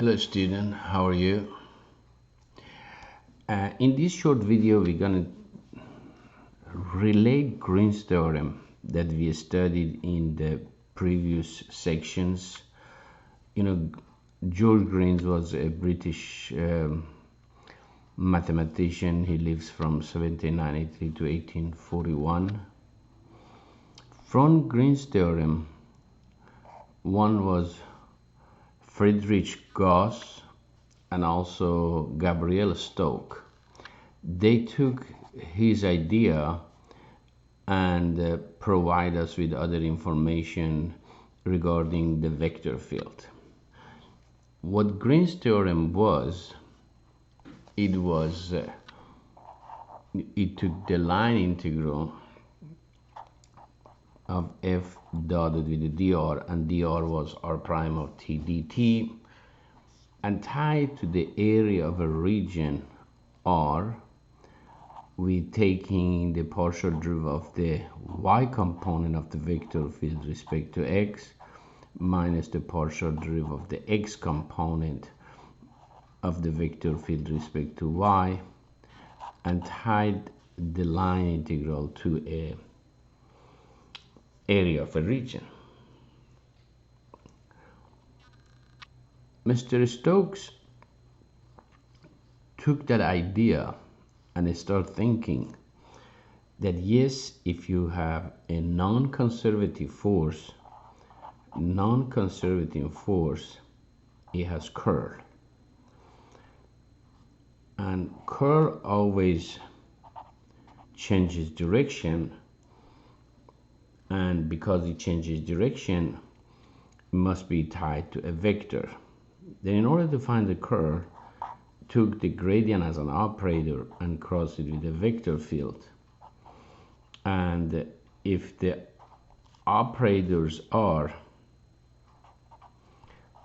Hello student, how are you? In this short video we're going to relate Greens theorem that we studied in the previous sections. George Greens was a British mathematician. He lives from 1793 to 1841. From Greens theorem, one was Friedrich Gauss and also Gabriel Stoke. They took his idea and provide us with other information regarding the vector field. What Greens theorem was, it took the line integral of f dotted with the dr, and dr was r prime of t dt, and tied to the area of a region R, we taking the partial derivative of the y component of the vector field with respect to x minus the partial derivative of the x component of the vector field with respect to y, and tied the line integral to a area of a region. Mr. Stokes took that idea and started thinking that yes, if you have a non-conservative force, it has curl, and curl always changes direction, and because it changes direction, it must be tied to a vector. Then in order to find the curl, took the gradient as an operator and crossed it with a vector field. And if the operators are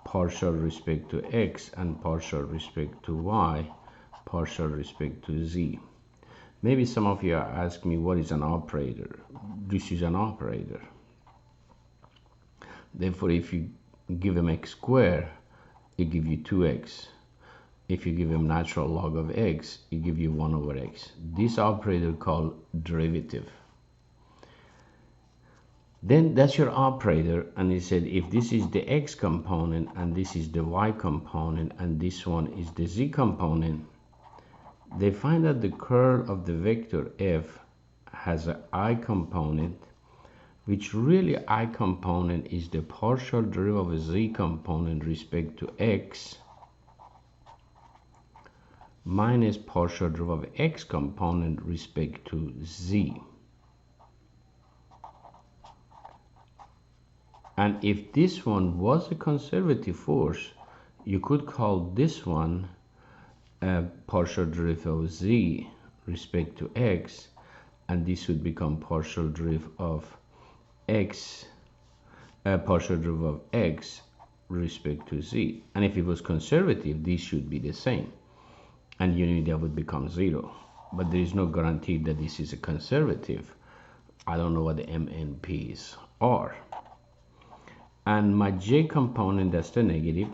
partial respect to x and partial respect to y, partial respect to z. Maybe some of you ask me, what is an operator? This is an operator. Therefore, if you give them x squared, it gives you 2x. If you give them natural log of x, it gives you 1 over x. This operator called derivative. Then that's your operator, and he said if this is the x component and this is the y component and this one is the z component, they find that the curl of the vector f has an I component, which really I component is the partial derivative of a z component respect to x minus partial derivative of x component respect to z. And if this one was a conservative force, you could call this one a partial derivative of z respect to x, and this would become partial derivative of x, partial derivative of x respect to z. And if it was conservative, these should be the same, and you knew that would become 0. But there is no guarantee that this is a conservative. I don't know what the MNPs are. And my j component, that's the negative,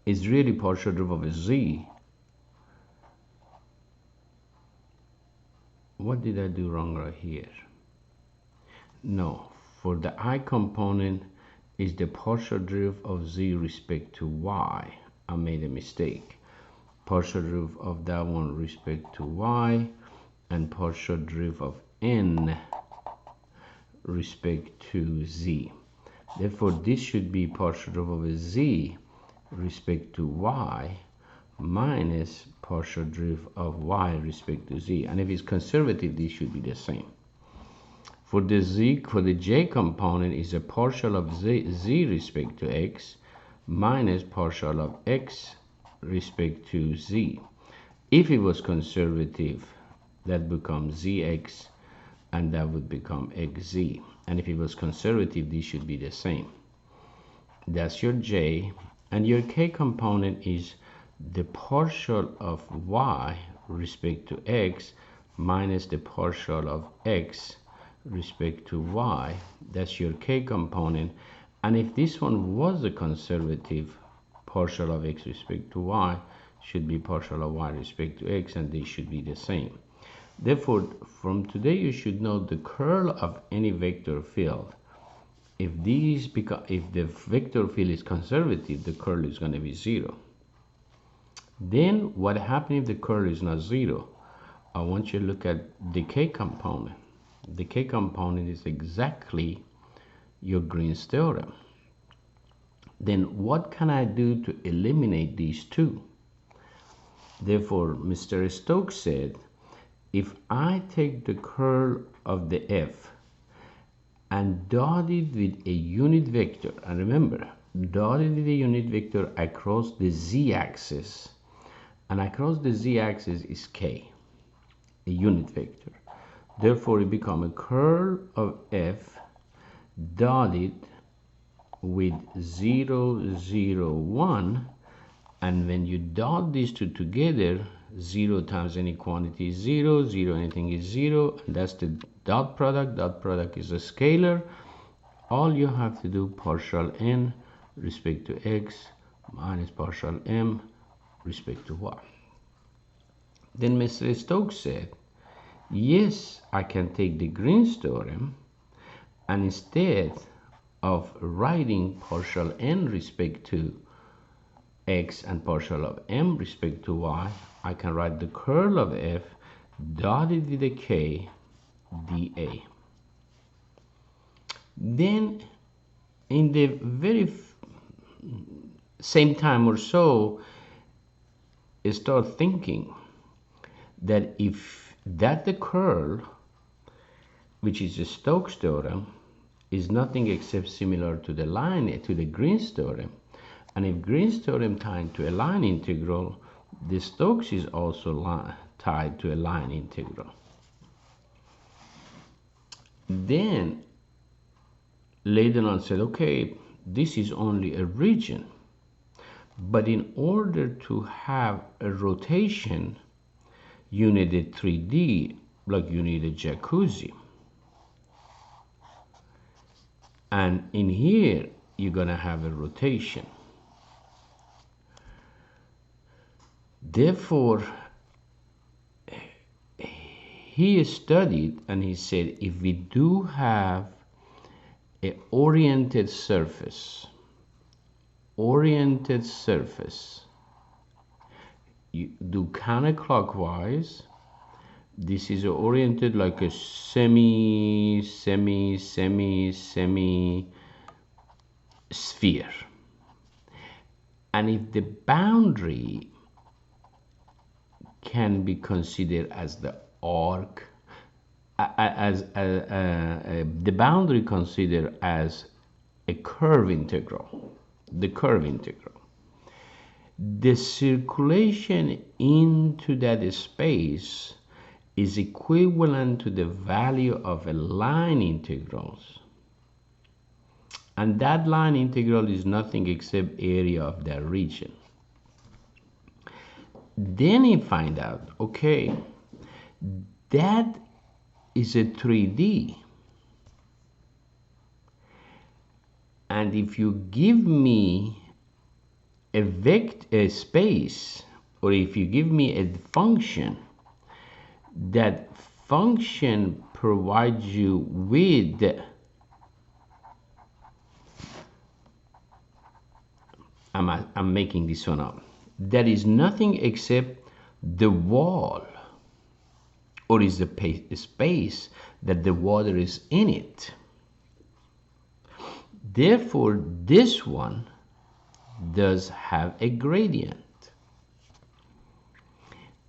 is really partial derivative of z. What did I do wrong right here? No, for the I component is the partial derivative of z respect to y. I made a mistake. Partial derivative of that one respect to y, and partial derivative of n respect to z. Therefore, this should be partial derivative of z respect to y minus partial derivative of y respect to z. And if it's conservative, these should be the same. For the j component is a partial of z respect to x minus partial of x respect to z. If it was conservative, that becomes zx, and that would become xz. And if it was conservative, these should be the same. That's your j, and your k component is the partial of y respect to x minus the partial of x respect to y. That's your k component. And if this one was a conservative, partial of x respect to y should be partial of y respect to x, and they should be the same. Therefore, from today you should know the curl of any vector field. If the vector field is conservative, the curl is going to be 0. Then what happens if the curl is not 0? I want you to look at decay component. Decay component is exactly your Greens theorem. Then what can I do to eliminate these two? Therefore, Mr. Stokes said, if I take the curl of the f and dot it with a unit vector, and remember, dot it with a unit vector across the z-axis, and across the z-axis is k, a unit vector. Therefore, it becomes a curl of f dotted with 0, 0, 1, and when you dot these two together, 0 times any quantity is 0, 0 anything is 0, and that's the dot product. Dot product is a scalar. All you have to do, partial n respect to x minus partial m respect to y. Then Mr. Stokes said, yes, I can take the Greens theorem, and instead of writing partial n respect to x and partial of m respect to y, I can write the curl of f dotted with a k dA. Then in the very same time or so, start thinking that if that the curl, which is the Stokes theorem, is nothing except similar to the line, to the Greens theorem, and if Greens theorem tied to a line integral, the Stokes is also tied to a line integral. Then later on said, okay, this is only a region, but in order to have a rotation, you need a 3D, like you need a jacuzzi. And in here, you're gonna have a rotation. Therefore, he studied and he said, if we do have an oriented surface, you do counterclockwise. This is oriented like a semi sphere. And if the boundary can be considered as the arc, the boundary considered as a curve integral, the circulation into that space is equivalent to the value of a line integrals, and that line integral is nothing except area of that region. Then he find out, okay, that is a 3D, and if you give me a space, or if you give me a function, that function provides you with I'm making this one up, that is nothing except the wall, or is the space that the water is in it. Therefore, this one does have a gradient,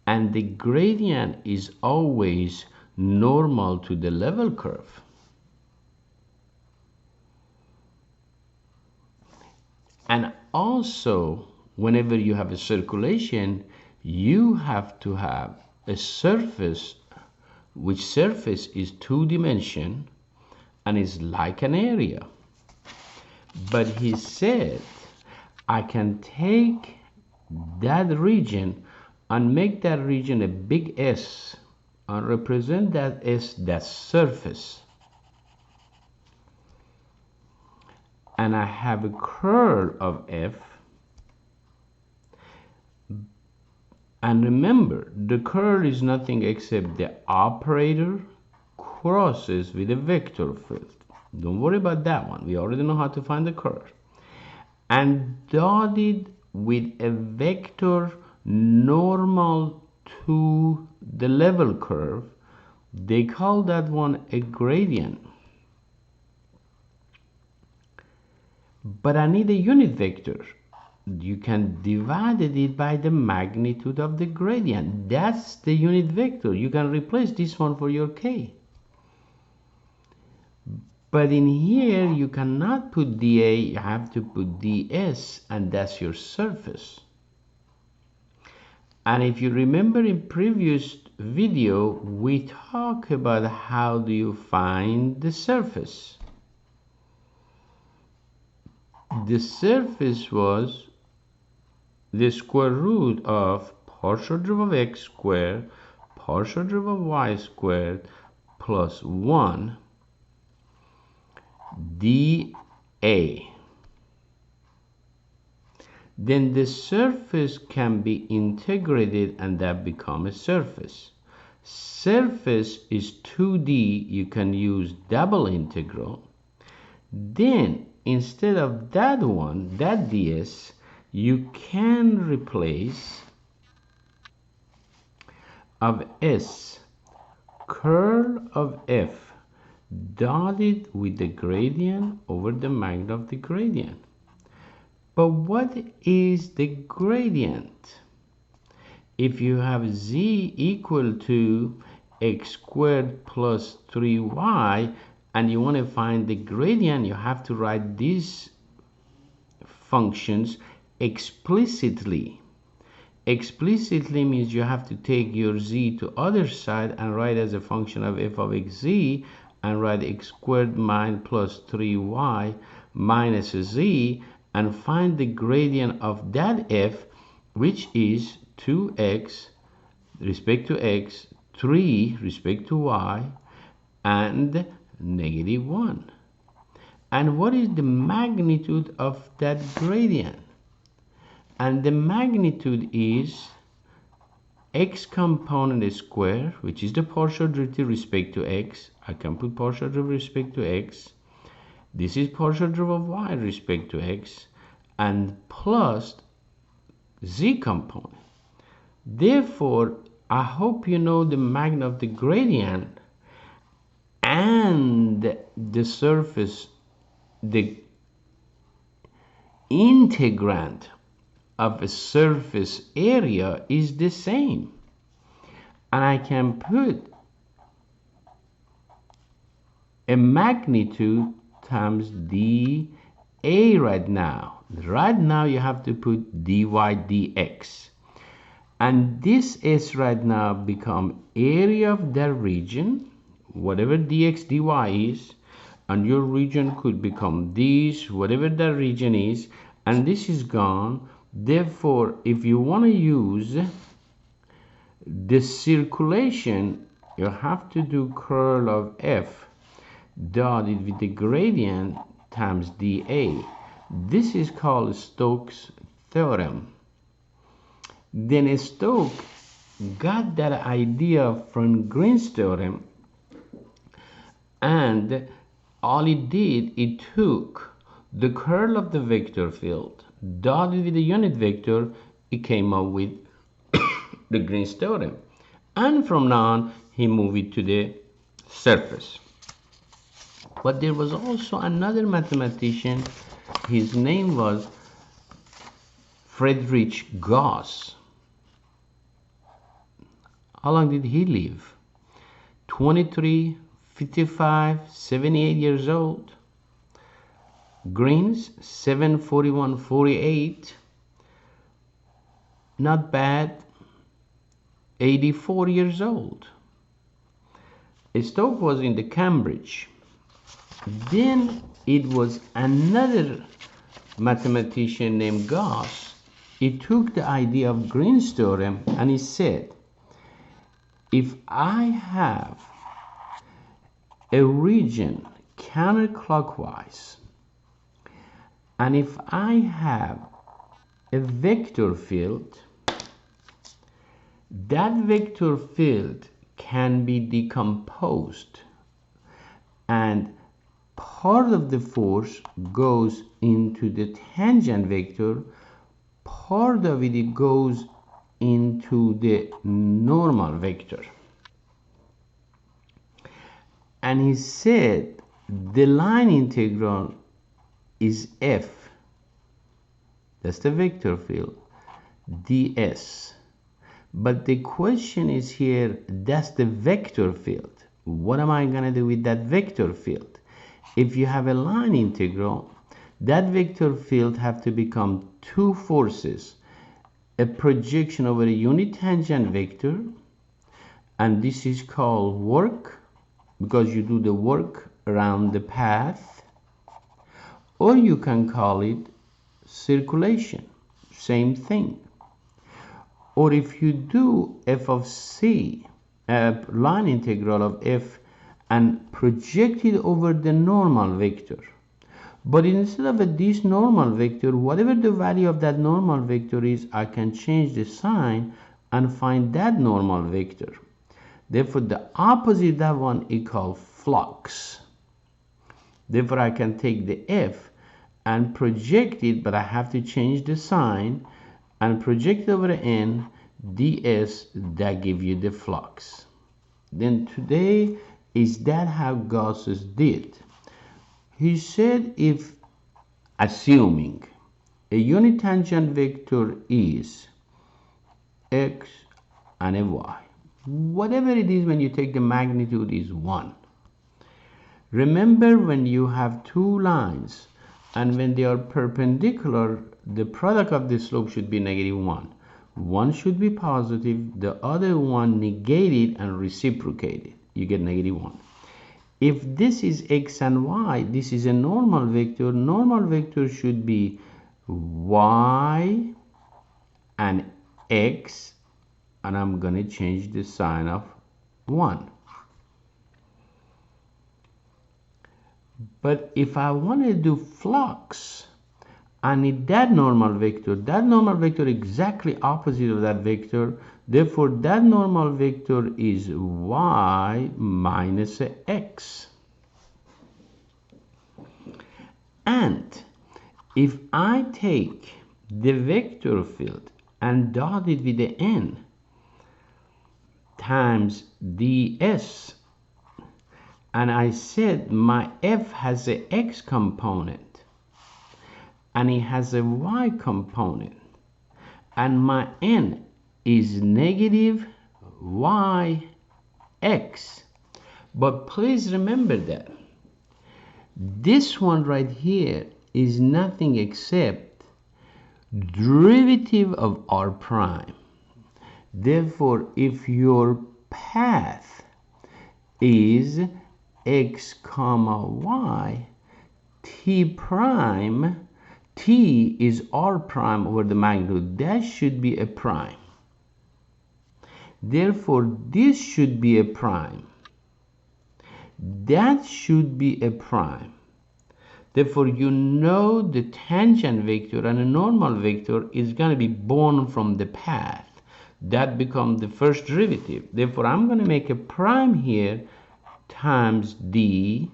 and the gradient is always normal to the level curve. And also, whenever you have a circulation, you have to have a surface, which surface is 2-dimensional and is like an area. But he said, I can take that region and make that region a big S and represent that S, that surface. And I have a curl of F And remember, the curl is nothing except the operator crosses with a vector field. Don't worry about that one. We already know how to find the curl. And dotted with a vector normal to the level curve, they call that one a gradient. But I need a unit vector. You can divide it by the magnitude of the gradient. That's the unit vector. You can replace this one for your k. But in here, you cannot put dA, you have to put ds, and that's your surface. And if you remember in previous video, we talked about how do you find the surface. The surface was the square root of partial derivative of x squared, partial derivative of y squared, plus 1 dA. Then the surface can be integrated and that becomes a surface. Surface is 2D, you can use double integral. Then instead of that one, that ds, you can replace of s curl of f dotted with the gradient over the magnitude of the gradient. But what is the gradient? If you have z equal to x squared plus 3y and you want to find the gradient, you have to write these functions explicitly. Explicitly means you have to take your z to other side and write as a function of f of xz and write x squared minus plus 3y minus z and find the gradient of that f, which is 2x respect to x, 3 respect to y, and negative 1. And what is the magnitude of that gradient? And the magnitude is x component square, which is the partial derivative respect to x. I can put partial derivative respect to x. This is partial derivative of y respect to x, and plus z component. Therefore, I hope you know the magnitude of the gradient and the surface, the integrand of a surface area is the same. And I can put a magnitude times dA right now. Right now you have to put dy dx. And this is right now become area of that region, whatever dx dy is, and your region could become this, whatever that region is, and this is gone. Therefore, if you want to use the circulation, you have to do curl of f dotted with the gradient times dA. This is called Stoke's theorem. Then Stokes got that idea from Greens theorem, and all it did, it took the curl of the vector field dotted with the unit vector, it came up with the Greens theorem. And from now on, he moved it to the surface. But there was also another mathematician, his name was Friedrich Gauss. How long did he live? 23, 55, 78 years old. Greens, 741, 48. Not bad. 84 years old. Stokes was in the Cambridge. Then it was another mathematician named Gauss. He took the idea of Greens theorem and he said, if I have a region counterclockwise, and if I have a vector field that vector field can be decomposed, and part of the force goes into the tangent vector, part of it goes into the normal vector. And he said the line integral is f, that's the vector field, ds. But the question is here, that's the vector field. What am I going to do with that vector field? If you have a line integral, that vector field have to become two forces, a projection over a unit tangent vector, and this is called work, because you do the work around the path, or you can call it circulation, same thing. Or if you do f of c, line integral of f, and project it over the normal vector, but instead of this normal vector, whatever the value of that normal vector is, I can change the sign and find that normal vector. Therefore, the opposite of that one is called flux. Therefore, I can take the f and project it, but I have to change the sign, and project over n ds, that give you the flux. Then today, is that how Gauss did? He said, if assuming a unit tangent vector is x and a y, whatever it is, when you take the magnitude is 1. Remember, when you have two lines and when they are perpendicular, the product of the slope should be -1. One should be positive, the other one negated and reciprocated. You get -1. If this is x and y, this is a normal vector. Normal vector should be y and x, and I'm going to change the sign of 1. But if I want to do flux, I need that normal vector exactly opposite of that vector. Therefore, that normal vector is y minus x. And if I take the vector field and dot it with the n times ds, and I said my f has a x component and it has a y component, and my n is negative y x. But please remember that this one right here is nothing except derivative of r prime. Therefore, if your path is x comma y, t prime, t is r prime over the magnitude, that should be a prime. Therefore, this should be a prime, that should be a prime. Therefore, you know the tangent vector and a normal vector is going to be born from the path. That becomes the first derivative. Therefore, I'm going to make a prime here times dt,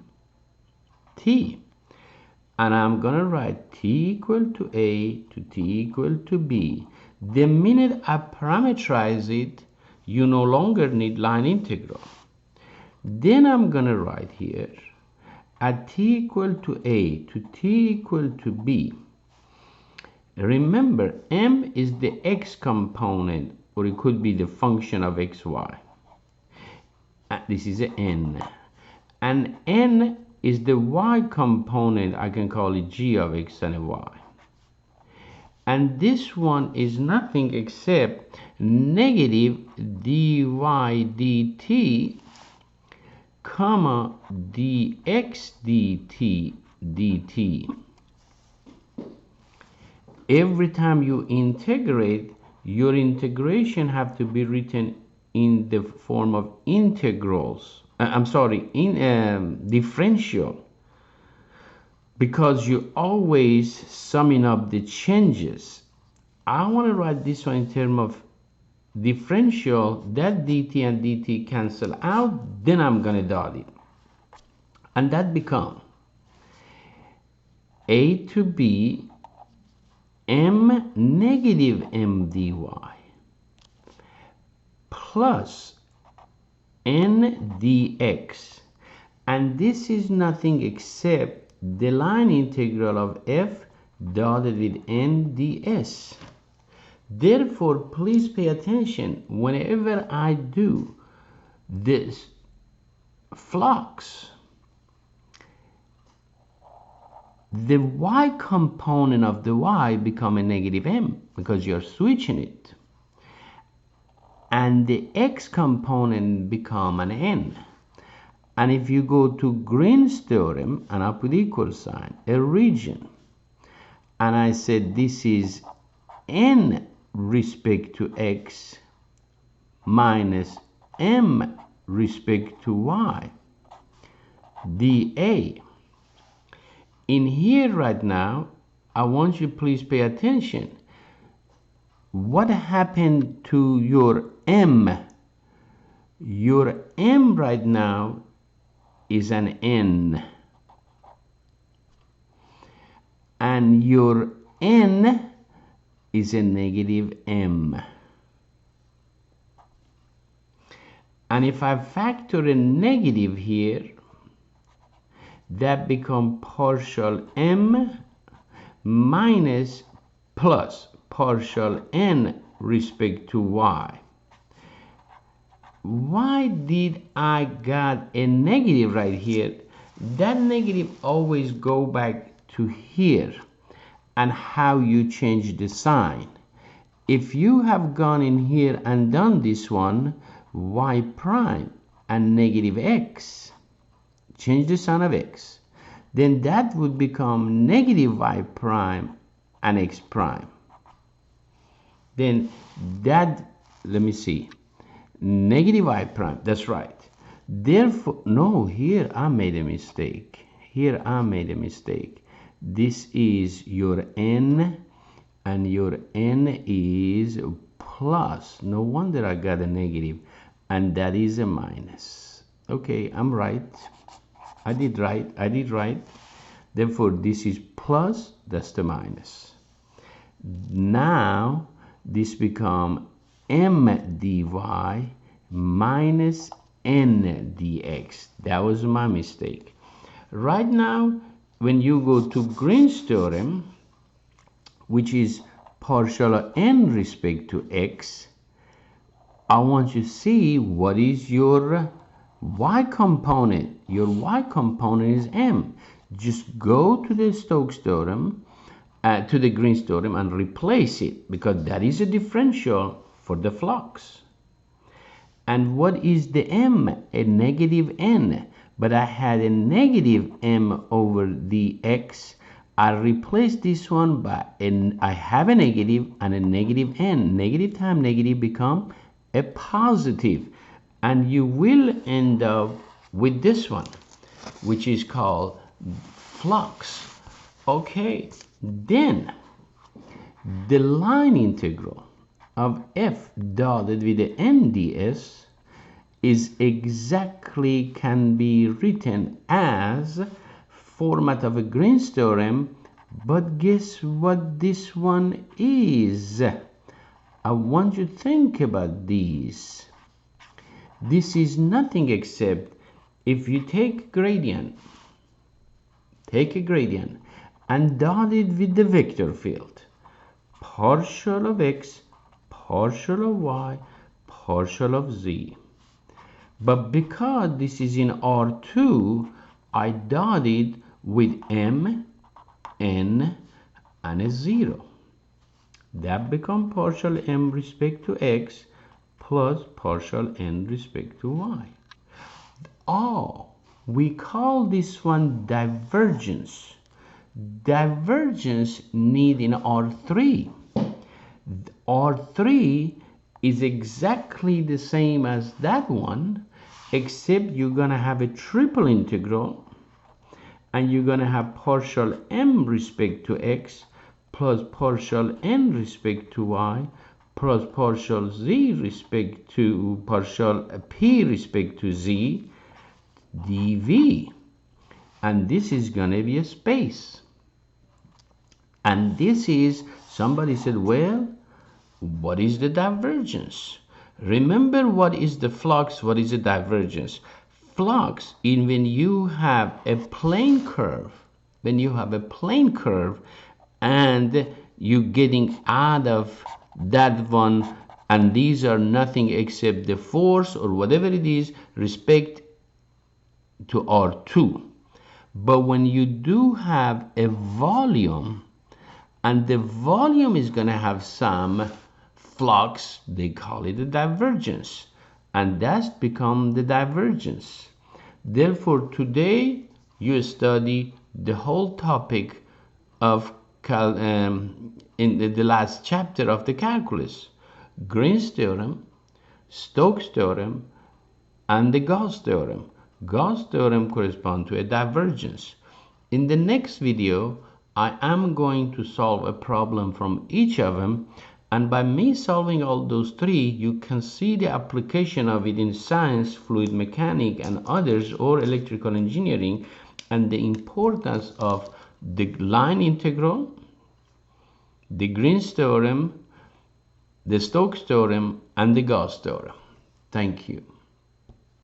and I'm going to write t equal to a to t equal to b. The minute I parameterize it, you no longer need line integral. Then I'm going to write here at t equal to a to t equal to b. Remember, m is the x component, or it could be the function of xy. This is a n. And n is the y component. I can call it g of x and y. And this one is nothing except negative dy dt comma dx dt. Every time you integrate, your integration have to be written in the form of integrals. Differential, because you always summing up the changes. I want to write this one in terms of differential, that dt and dt cancel out, then I'm gonna dot it, and that become a to b m negative m dy plus n dx, and this is nothing except the line integral of f dotted with n ds. Therefore, please pay attention whenever I do this flux, the y component of the y become a negative m because you're switching it, and the x component become an n. And if you go to Greens theorem and I put equal sign, a region, and I said this is n respect to x minus m respect to y dA. In here right now, I want you please pay attention. What happened to your m? Your m right now is an n, and your n is a negative m. And if I factor a negative here, that become partial m minus plus partial n respect to y. Why did I got a negative right here? That negative always go back to here, and how you change the sign. If you have gone in here and done this one, y prime and negative x, change the sign of x, then that would become negative y prime and x prime. Then that, let me see, negative y prime, that's right. Therefore, no, here I made a mistake. Here I made a mistake. This is your n, and your n is plus. No wonder I got a negative, and that is a minus. Okay, I'm right. I did right. Therefore, this is plus, that's the minus. Now, this become m dy minus n dx. That was my mistake. Right now, when you go to Greens theorem, which is partial n respect to x, I want you to see what is your y component. Your y component is m. Just go to the Stokes theorem, to the Greens theorem, and replace it, because that is a differential for the flux. And what is the m? A negative n. But I had a negative m over the x. I replace this one by I have a negative and a negative n. Negative times negative become a positive. And you will end up with this one, which is called flux. Okay, then the line integral of f dotted with the n ds is exactly can be written as format of a Greens theorem, but guess what this one is? I want you to think about these. This is nothing except if you take a gradient and dot it with the vector field, partial of x, partial of y, partial of z. But because this is in R2, I dotted with m, n, and a 0. That become partial m respect to x plus partial n respect to y. Oh, we call this one divergence. Divergence need in R3. R3 is exactly the same as that one, except you're going to have a triple integral, and you're going to have partial m respect to x plus partial n respect to y plus partial z respect to partial p respect to z dv, and this is gonna be a space. And this is, somebody said, well, what is the divergence? Remember, what is the flux, what is the divergence? Flux in when you have a plane curve, and you getting out of that one, and these are nothing except the force or whatever it is respect to R2. But when you do have a volume, and the volume is going to have some flux, they call it a divergence, and that's become the divergence. Therefore, today you study the whole topic of in the last chapter of the calculus: Greens theorem, Stokes theorem, and the Gauss theorem. Gauss theorem corresponds to a divergence. In the next video, I am going to solve a problem from each of them, and by me solving all those three, you can see the application of it in science, fluid mechanics, and others, or electrical engineering, and the importance of the line integral, the Greens theorem, the Stokes theorem, and the Gauss theorem. Thank you.